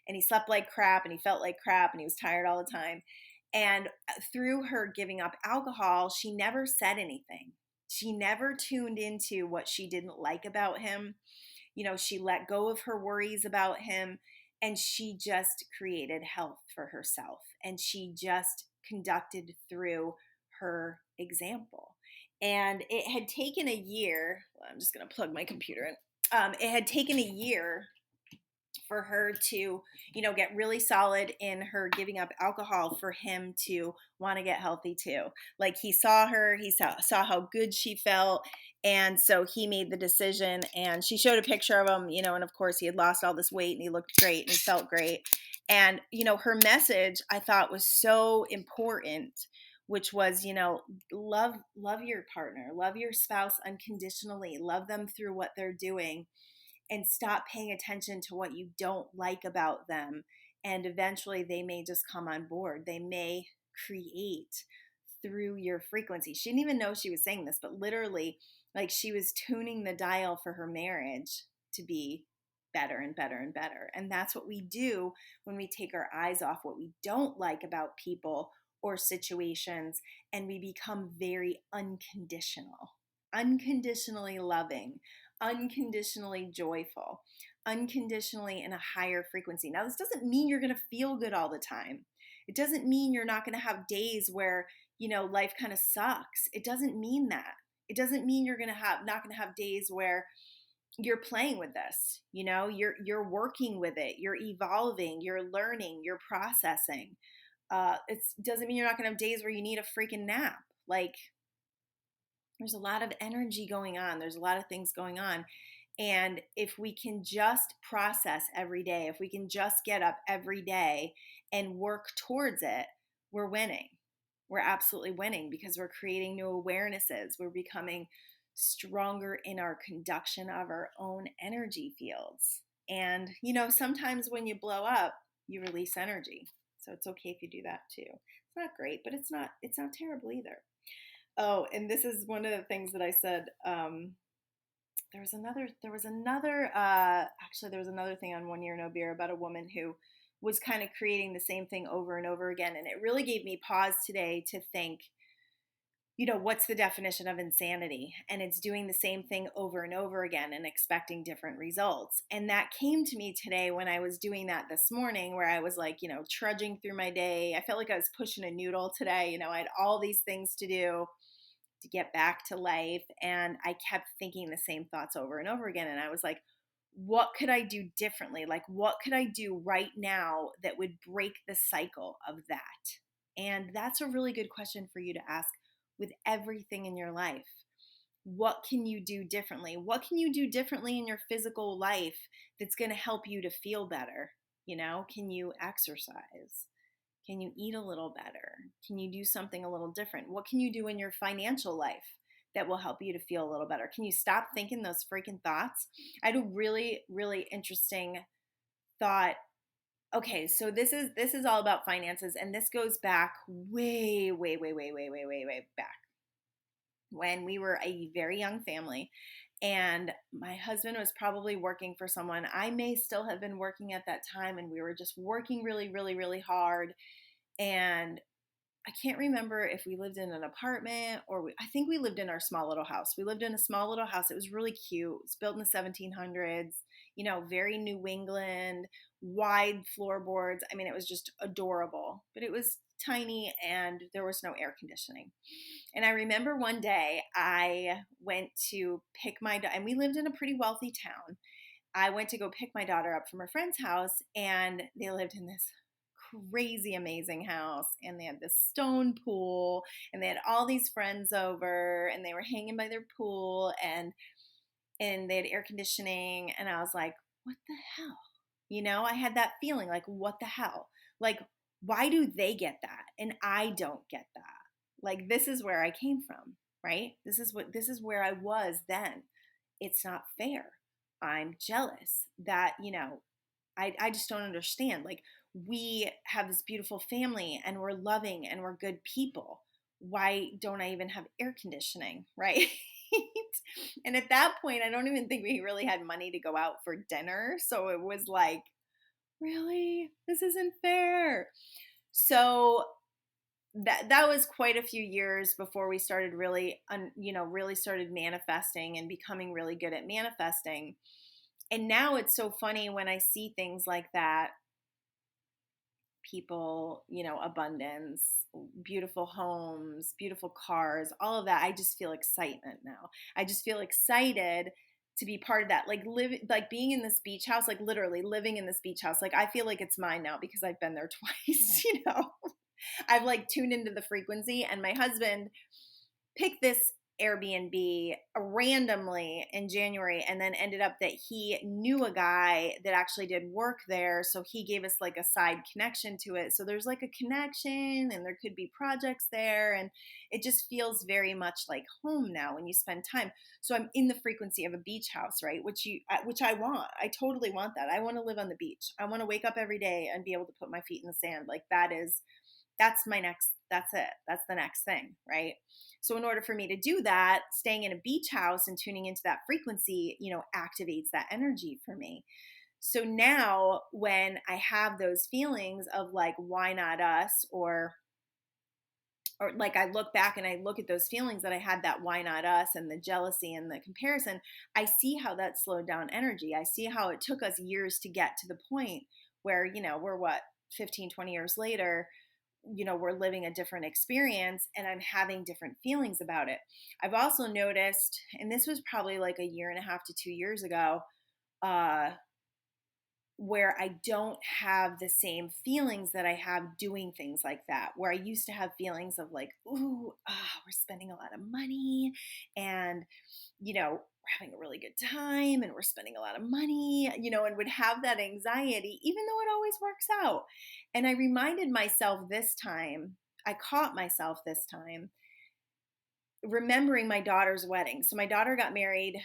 Speaker 1: and he slept like crap, and he felt like crap, and he was tired all the time. And through her giving up alcohol, she never said anything. She never tuned into what she didn't like about him. She let go of her worries about him, and she just created health for herself. And she just conducted through her example. And it had taken a year. Well, I'm just going to plug my computer in. It had taken a year for her to, get really solid in her giving up alcohol, for him to want to get healthy too. Like, he saw her, he saw how good she felt. And so he made the decision, and she showed a picture of him, and of course he had lost all this weight and he looked great and he felt great. And, her message I thought was so important, which was, love your partner, love your spouse unconditionally, love them through what they're doing, and stop paying attention to what you don't like about them. And eventually they may just come on board. They may create through your frequency. She didn't even know she was saying this, but literally, like, she was tuning the dial for her marriage to be better and better and better. And that's what we do when we take our eyes off what we don't like about people or situations, and we become very unconditional, unconditionally loving, unconditionally joyful, unconditionally in a higher frequency. Now, this doesn't mean you're going to feel good all the time. It doesn't mean you're not going to have days where, life kind of sucks. It doesn't mean that. It doesn't mean you're not going to have days where you're playing with this, you're working with it, you're evolving, you're learning, you're processing. It doesn't mean you're not going to have days where you need a freaking nap. Like, there's a lot of energy going on. There's a lot of things going on. And if we can just process every day, if we can just get up every day and work towards it, we're winning. We're absolutely winning, because we're creating new awarenesses. We're becoming stronger in our conduction of our own energy fields. And, sometimes when you blow up, you release energy. So it's okay if you do that too. It's not great, but it's not terrible either. Oh, and this is one of the things that I said. There was another thing on One Year No Beer about a woman who was kind of creating the same thing over and over again. And it really gave me pause today to think, what's the definition of insanity? And it's doing the same thing over and over again and expecting different results. And that came to me today when I was doing that this morning, where I was like, trudging through my day. I felt like I was pushing a noodle today. I had all these things to do to get back to life. And I kept thinking the same thoughts over and over again. And I was like, what could I do differently? Like, what could I do right now that would break the cycle of that? And that's a really good question for you to ask with everything in your life. What can you do differently? What can you do differently in your physical life that's going to help you to feel better? Can you exercise? Can you eat a little better? Can you do something a little different? What can you do in your financial life that will help you to feel a little better? Can you stop thinking those freaking thoughts? I had a really, really interesting thought. Okay, so this is all about finances, and this goes back way, way, way, way, way, way, way, way back when we were a very young family, and my husband was probably working for someone. I may still have been working at that time, and we were just working really, really, really hard. And I can't remember if we lived in an apartment or I think we lived in our small little house. We lived in a small little house. It was really cute. It was built in the 1700s, very New England, wide floorboards. I mean, it was just adorable, but it was tiny and there was no air conditioning. And I remember one day I went to pick and we lived in a pretty wealthy town. I went to go pick my daughter up from her friend's house, and they lived in this crazy amazing house, and they had this stone pool, and they had all these friends over, and they were hanging by their pool, and they had air conditioning. And I was like, what the hell? I had that feeling like, what the hell? Like, why do they get that and I don't get that? Like, this is where I came from, right? This is where I was then. It's not fair. I'm jealous that, I just don't understand. Like, we have this beautiful family and we're loving and we're good people. Why don't I even have air conditioning? Right. And at that point, I don't even think we really had money to go out for dinner. So it was like, really? This isn't fair. So that was quite a few years before we started really, really started manifesting and becoming really good at manifesting. And now it's so funny when I see things like that, people, abundance, beautiful homes, beautiful cars, all of that. I just feel excitement now. I just feel excited to be part of that. Like being in this beach house, like literally living in this beach house. Like I feel like it's mine now because I've been there twice, I've like tuned into the frequency, and my husband picked this Airbnb randomly in January, and then ended up that he knew a guy that actually did work there. So he gave us like a side connection to it. So there's like a connection, and there could be projects there. And it just feels very much like home now when you spend time. So I'm in the frequency of a beach house, right? Which I want. I totally want that. I want to live on the beach. I want to wake up every day and be able to put my feet in the sand. Like that's it. That's the next thing, right? So in order for me to do that, staying in a beach house and tuning into that frequency, activates that energy for me. So now when I have those feelings of like, why not us? Or like I look back and I look at those feelings that I had, that why not us and the jealousy and the comparison, I see how that slowed down energy. I see how it took us years to get to the point where, we're 15, 20 years later, we're living a different experience and I'm having different feelings about it. I've also noticed, and this was probably like a year and a half to 2 years ago, where I don't have the same feelings that I have doing things like that, where I used to have feelings of like, ooh, we're spending a lot of money and, we're having a really good time and we're spending a lot of money, and would have that anxiety, even though it always works out. And I reminded myself this time, I caught myself this time, remembering my daughter's wedding. So my daughter got married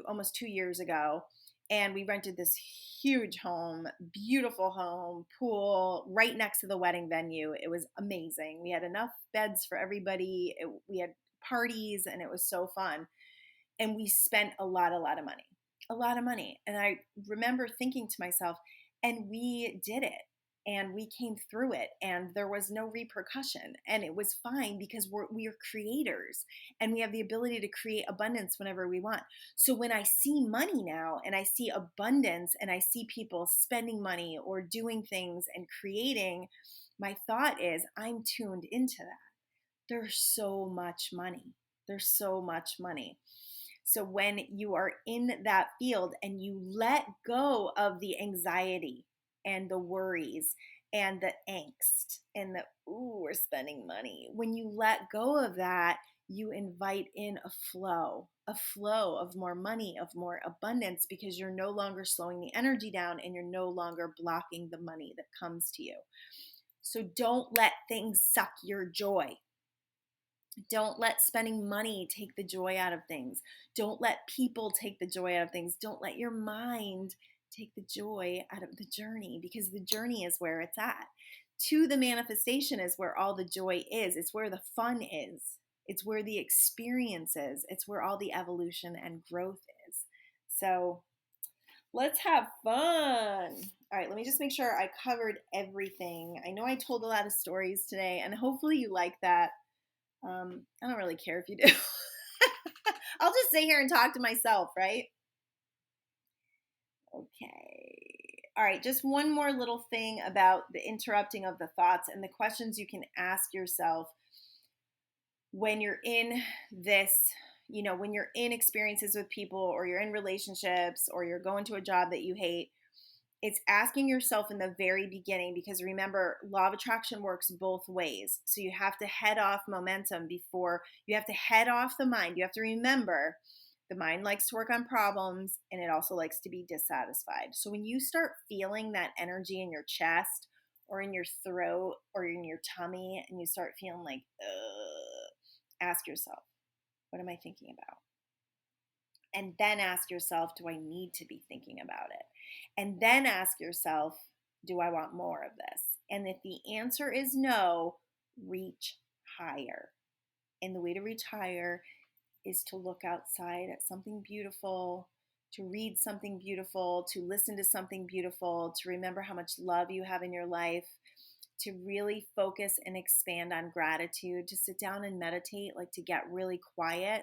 Speaker 1: almost 2 years ago, and we rented this huge home, beautiful home, pool right next to the wedding venue. It was amazing. We had enough beds for everybody. We had parties, and it was so fun. And we spent a lot of money. And I remember thinking to myself, and we did it. And we came through it, and there was no repercussion, and it was fine because we are creators, and we have the ability to create abundance whenever we want. So when I see money now, and I see abundance, and I see people spending money or doing things and creating, my thought is, I'm tuned into that. There's so much money. There's so much money. So when you are in that field and you let go of the anxiety and the worries and the angst and the, ooh, we're spending money. When you let go of that, you invite in a flow of more money, of more abundance, because you're no longer slowing the energy down and you're no longer blocking the money that comes to you. So don't let things suck your joy. Don't let spending money take the joy out of things. Don't let people take the joy out of things. Don't let your mind take the joy out of the journey, because the journey is where it's at. To the manifestation is where all the joy is. It's where the fun is. It's where the experience is. It's where all the evolution and growth is. So let's have fun. All right, let me just make sure I covered everything. I know I told a lot of stories today, and hopefully you like that. I don't really care if you do. I'll just sit here and talk to myself, right? Okay. All right, just one more little thing about the interrupting of the thoughts and the questions you can ask yourself when you're in this, when you're in experiences with people, or you're in relationships, or you're going to a job that you hate. It's asking yourself in the very beginning, because remember, law of attraction works both ways. So you have to head off momentum before you have to head off the mind. You have to remember the mind likes to work on problems, and it also likes to be dissatisfied. So when you start feeling that energy in your chest or in your throat or in your tummy, and you start feeling like, ask yourself, what am I thinking about? And then ask yourself, do I need to be thinking about it? And then ask yourself, Do I want more of this? And if the answer is no, reach higher. And the way to reach higher is to look outside at something beautiful, to read something beautiful, to listen to something beautiful, to remember how much love you have in your life, to really focus and expand on gratitude, to sit down and meditate, like to get really quiet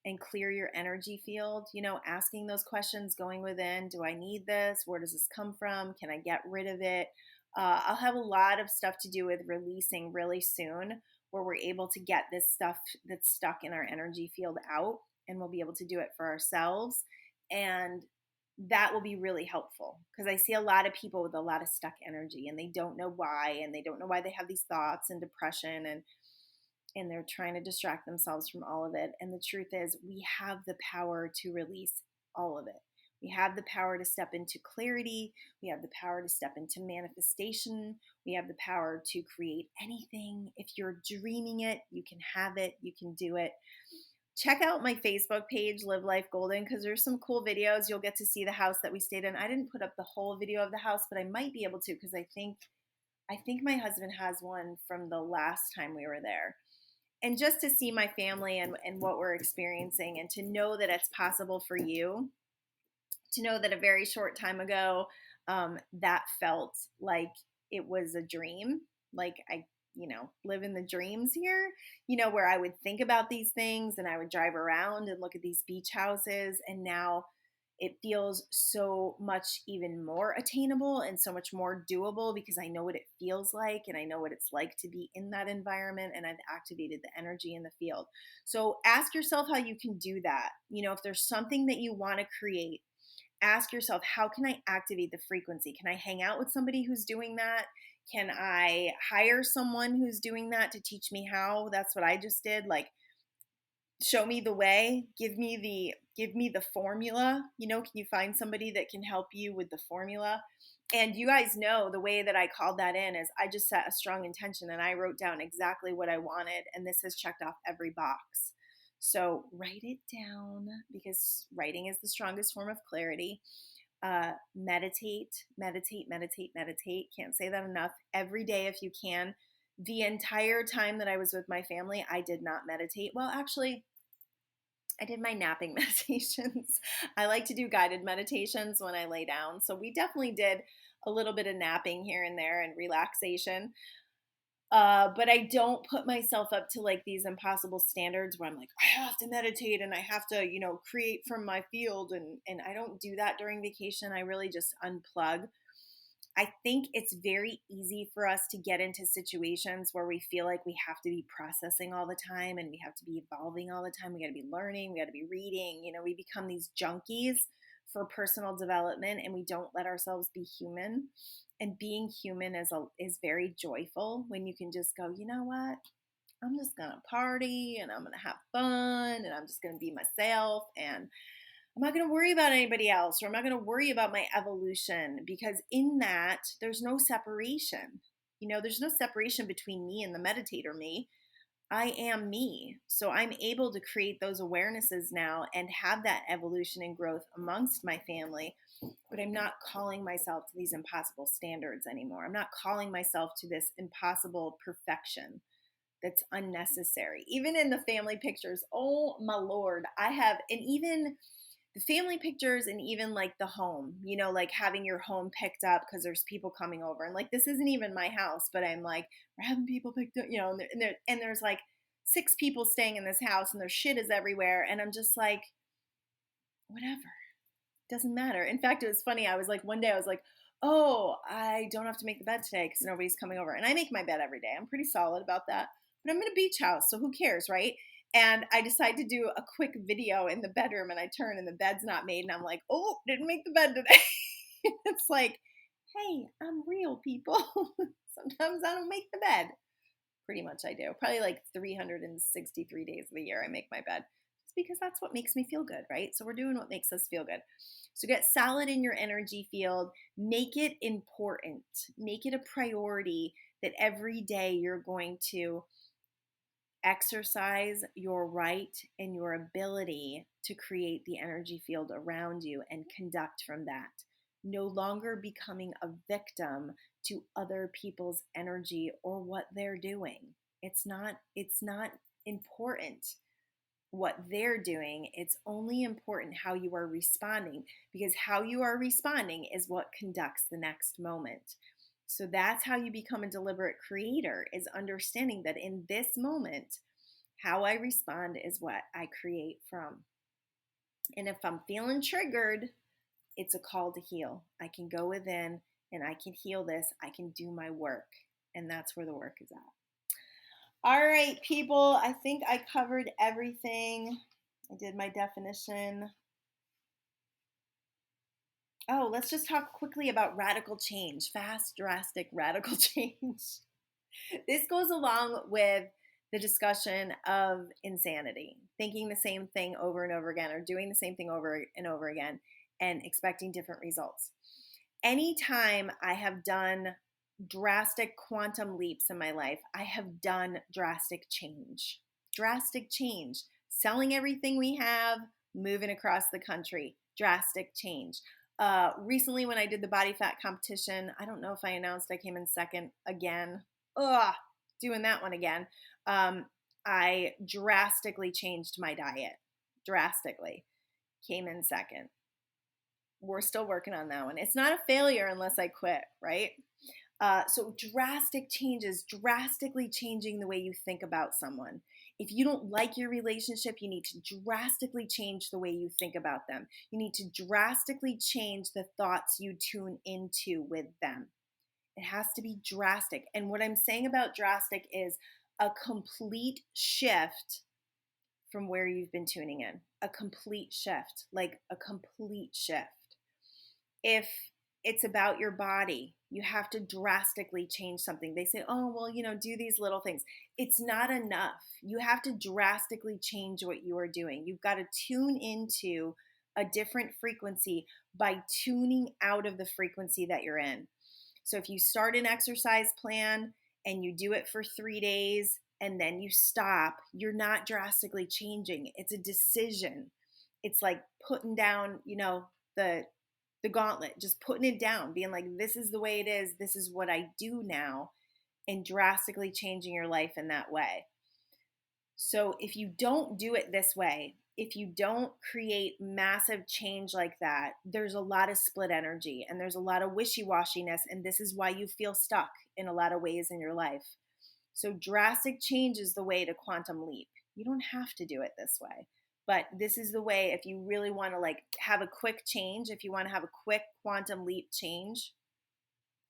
Speaker 1: and clear your energy field, asking those questions, going within. Do I need this? Where does this come from? Can I get rid of it? I'll have a lot of stuff to do with releasing really soon, where we're able to get this stuff that's stuck in our energy field out, and we'll be able to do it for ourselves. And that will be really helpful, because I see a lot of people with a lot of stuck energy, and they don't know why, and they don't know why they have these thoughts and depression, and they're trying to distract themselves from all of it. And the truth is, we have the power to release all of it. We have the power to step into clarity. We have the power to step into manifestation. We have the power to create anything. If you're dreaming it, you can have it. You can do it. Check out my Facebook page, Live Life Goldyn, because there's some cool videos. You'll get to see the house that we stayed in. I didn't put up the whole video of the house, but I might be able to, because I think my husband has one from the last time we were there. And just to see my family and what we're experiencing, and to know that it's possible for you, to know that a very short time ago, that felt like it was a dream. Like I, live in the dreams here, where I would think about these things and I would drive around and look at these beach houses. And now it feels so much even more attainable and so much more doable, because I know what it feels like, and I know what it's like to be in that environment, and I've activated the energy in the field. So ask yourself how you can do that. If there's something that you want to create, ask yourself, how can I activate the frequency? Can I hang out with somebody who's doing that? Can I hire someone who's doing that to teach me how? That's what I just did. Like, show me the way, give me the formula. Can you find somebody that can help you with the formula? And you guys know the way that I called that in is I just set a strong intention, and I wrote down exactly what I wanted, and this has checked off every box. So write it down, because writing is the strongest form of clarity. Meditate. Can't say that enough. Every day, if you can. The entire time that I was with my family, I did not meditate. Well, actually, I did my napping meditations. I like to do guided meditations when I lay down. So we definitely did a little bit of napping here and there and relaxation. But I don't put myself up to like these impossible standards where I'm like, I have to meditate and I have to, create from my field. And I don't do that during vacation. I really just unplug. I think it's very easy for us to get into situations where we feel like we have to be processing all the time, and we have to be evolving all the time. We got to be learning, we got to be reading. We become these junkies for personal development, and we don't let ourselves be human. And being human is very joyful when you can just go, you know what? I'm just going to party, and I'm going to have fun, and I'm just going to be myself, and I'm not going to worry about anybody else, or I'm not going to worry about my evolution, because in that, there's no separation. There's no separation between me and the meditator me. I am me. So I'm able to create those awarenesses now and have that evolution and growth amongst my family, but I'm not calling myself to these impossible standards anymore. I'm not calling myself to this impossible perfection that's unnecessary. Even in the family pictures, oh my Lord, and even the family pictures, and even like the home, like having your home picked up because there's people coming over, and like, this isn't even my house, but I'm like, we're having people picked up, and there's like 6 people staying in this house, and their shit is everywhere. And I'm just like, whatever, doesn't matter. In fact, it was funny. I was like, one day I was like, oh, I don't have to make the bed today because nobody's coming over. And I make my bed every day. I'm pretty solid about that, but I'm in a beach house, so who cares, right? And I decided to do a quick video in the bedroom, and I turn and the bed's not made. And I'm like, oh, didn't make the bed today. It's like, hey, I'm real, people. Sometimes I don't make the bed. Pretty much I do. Probably like 363 days of the year I make my bed. It's because that's what makes me feel good, right? So we're doing what makes us feel good. So get solid in your energy field. Make it important. Make it a priority that every day you're going to exercise your right and your ability to create the energy field around you and conduct from that. no longer becoming a victim to other people's energy or what they're doing. It's not important what they're doing. It's only important how you are responding, because how you are responding is what conducts the next moment. So that's how you become a deliberate creator, is understanding that in this moment, how I respond is what I create from. And if I'm feeling triggered, it's a call to heal. I can go within and I can heal this. I can do my work. And that's where the work is at. All right, people, I think I covered everything. I did my definition. Oh, let's just talk quickly about radical change. Fast, drastic, radical change. This goes along with the discussion of insanity, thinking the same thing over and over again, or doing the same thing over and over again and expecting different results. Anytime I have done drastic quantum leaps in my life, I have done drastic change. Drastic change. Selling everything we have, moving across the country. Drastic change. Recently, when I did the body fat competition, I don't know if I announced I came in second again. Doing that one again. I drastically changed my diet. Drastically. Came in second. We're still working on that one. It's not a failure unless I quit, right? So drastic changes, drastically changing the way you think about someone. If you don't like your relationship, you need to drastically change the way you think about them. You need to drastically change the thoughts you tune into with them. It has to be drastic. And what I'm saying about drastic is a complete shift from where you've been tuning in. A complete shift, like a complete shift. If it's about your body, you have to drastically change something. They say, oh, well, do these little things. It's not enough. You have to drastically change what you are doing. You've got to tune into a different frequency by tuning out of the frequency that you're in. So if you start an exercise plan and you do it for 3 days and then you stop, you're not drastically changing. It's a decision. It's like putting down, the gauntlet, just putting it down, being like, this is the way it is. This is what I do now, and drastically changing your life in that way. So if you don't do it this way, if you don't create massive change like that, there's a lot of split energy and there's a lot of wishy-washiness. And this is why you feel stuck in a lot of ways in your life. So drastic change is the way to quantum leap. You don't have to do it this way. But this is the way, if you really want to have a quick change, if you want to have a quick quantum leap change,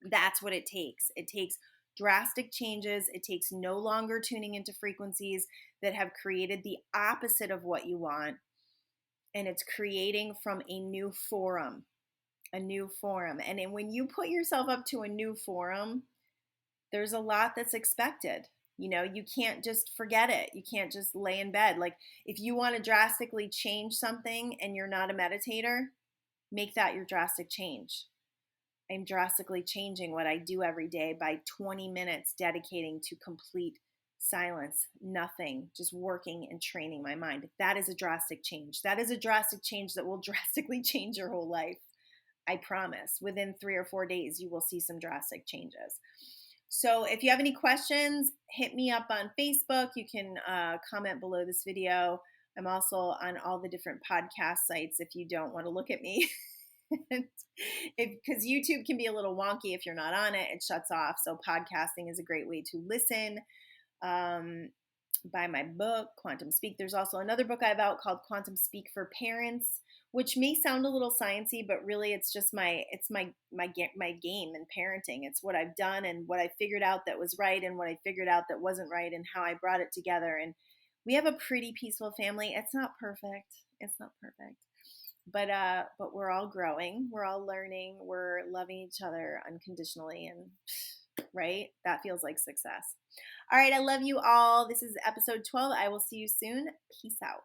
Speaker 1: that's what it takes. It takes drastic changes. It takes no longer tuning into frequencies that have created the opposite of what you want. And it's creating from a new forum, And then when you put yourself up to a new forum, there's a lot that's expected. You can't just forget it. You can't just lay in bed. Like, if you want to drastically change something and you're not a meditator, make that your drastic change. I'm drastically changing what I do every day by 20 minutes dedicating to complete silence, nothing, just working and training my mind. That is a drastic change. That is a drastic change that will drastically change your whole life. I promise. Within 3 or 4 days, you will see some drastic changes. So if you have any questions, hit me up on Facebook. You can comment below this video. I'm also on all the different podcast sites if you don't want to look at me. Because YouTube can be a little wonky if you're not on it. It shuts off. So podcasting is a great way to listen. Buy my book, Quantum Speak. There's also another book I have out called Quantum Speak for Parents, which may sound a little sciencey, but really it's just my game in parenting. It's what I've done and what I figured out that was right and what I figured out that wasn't right and how I brought it together. And we have a pretty peaceful family. It's not perfect. But we're all growing. We're all learning. We're loving each other unconditionally, and right? That feels like success. All right, I love you all. This is episode 12. I will see you soon. Peace out.